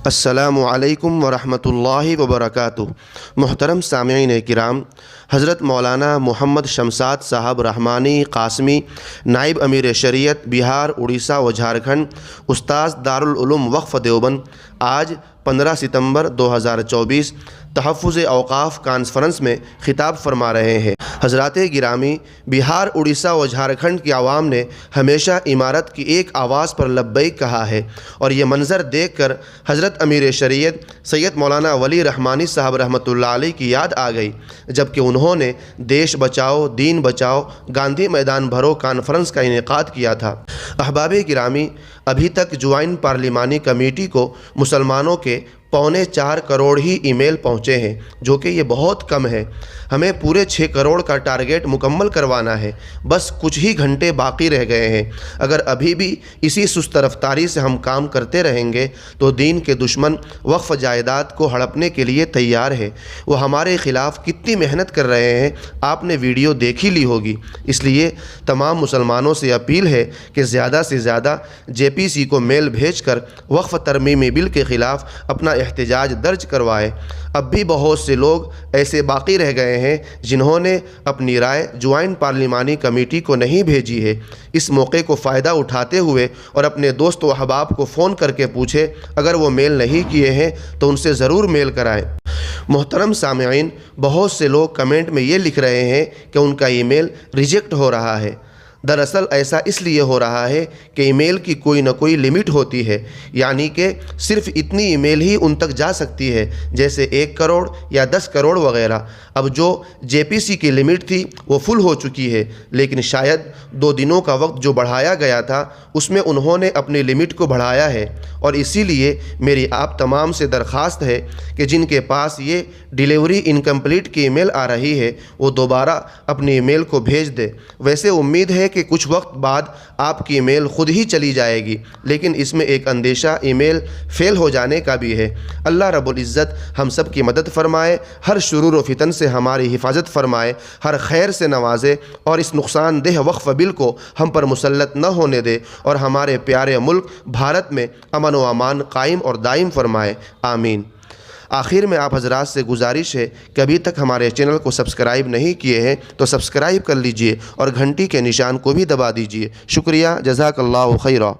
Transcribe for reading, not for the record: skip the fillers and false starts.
السلام علیکم ورحمۃ اللہ وبرکاتہ۔ محترم سامعین کرام، حضرت مولانا محمد شمساد صاحب رحمانی قاسمی، نائب امیر شریعت بہار، اڑیسہ و جھارکھنڈ، استاذ دارالعلوم وقف دیوبند، آج 15 ستمبر 2024 تحفظ اوقاف کانفرنس میں خطاب فرما رہے ہیں۔ حضرات گرامی، بہار، اڑیسہ و جھارکھنڈ کی عوام نے ہمیشہ امارت کی ایک آواز پر لبیک کہا ہے، اور یہ منظر دیکھ کر حضرت امیر شریعت سید مولانا ولی رحمانی صاحب رحمۃ اللہ علیہ کی یاد آ گئی، جبکہ انہوں نے دیش بچاؤ دین بچاؤ گاندھی میدان بھرو کانفرنس کا انعقاد کیا تھا۔ احباب گرامی، ابھی تک جوائنٹ پارلیمانی کمیٹی کو مسلمانوں کے 4.25 کروڑ ہی ای میل پہنچے ہیں، جو کہ یہ بہت کم ہے۔ ہمیں پورے 6 کروڑ کا ٹارگیٹ مکمل کروانا ہے، بس کچھ ہی گھنٹے باقی رہ گئے ہیں۔ اگر ابھی بھی اسی سست رفتاری سے ہم کام کرتے رہیں گے تو دین کے دشمن وقف جائیداد کو ہڑپنے کے لیے تیار ہے۔ وہ ہمارے خلاف کتنی محنت کر رہے ہیں، آپ نے ویڈیو دیکھ ہی لی ہوگی۔ اس لیے تمام مسلمانوں سے اپیل ہے کہ زیادہ سے زیادہ JPC کو میل بھیج کر وقف ترمیمی بل کے خلاف اپنا احتجاج درج کروائے۔ اب بھی بہت سے لوگ ایسے باقی رہ گئے ہیں جنہوں نے اپنی رائے جوائنٹ پارلیمانی کمیٹی کو نہیں بھیجی ہے۔ اس موقع کو فائدہ اٹھاتے ہوئے اور اپنے دوست و احباب کو فون کر کے پوچھے، اگر وہ میل نہیں کیے ہیں تو ان سے ضرور میل کرائیں۔ محترم سامعین، بہت سے لوگ کمنٹ میں یہ لکھ رہے ہیں کہ ان کا ای میل ریجیکٹ ہو رہا ہے۔ دراصل ایسا اس لیے ہو رہا ہے کہ ای میل کی کوئی نہ کوئی لمٹ ہوتی ہے، یعنی کہ صرف اتنی ای میل ہی ان تک جا سکتی ہے، جیسے 1 کروڑ یا 10 کروڑ وغیرہ۔ اب جو JPC کی لمٹ تھی وہ فل ہو چکی ہے، لیکن شاید 2 دنوں کا وقت جو بڑھایا گیا تھا اس میں انہوں نے اپنی لمٹ کو بڑھایا ہے، اور اسی لیے میری آپ تمام سے درخواست ہے کہ جن کے پاس یہ ڈیلیوری انکمپلیٹ کی ای میل آ رہی ہے وہ دوبارہ اپنی ای میل کو بھیج دے۔ ویسے امید ہے کہ کچھ وقت بعد آپ کی ای میل خود ہی چلی جائے گی، لیکن اس میں ایک اندیشہ ای میل فیل ہو جانے کا بھی ہے۔ اللہ رب العزت ہم سب کی مدد فرمائے، ہر شرور و فتن سے ہماری حفاظت فرمائے، ہر خیر سے نوازے، اور اس نقصان دہ وقف بل کو ہم پر مسلط نہ ہونے دے، اور ہمارے پیارے ملک بھارت میں امن و امان قائم اور دائم فرمائے، آمین۔ آخر میں آپ حضرات سے گزارش ہے کہ ابھی تک ہمارے چینل کو سبسکرائب نہیں کیے ہیں تو سبسکرائب کر لیجئے اور گھنٹی کے نشان کو بھی دبا دیجئے۔ شکریہ، جزاک اللہ خیرہ۔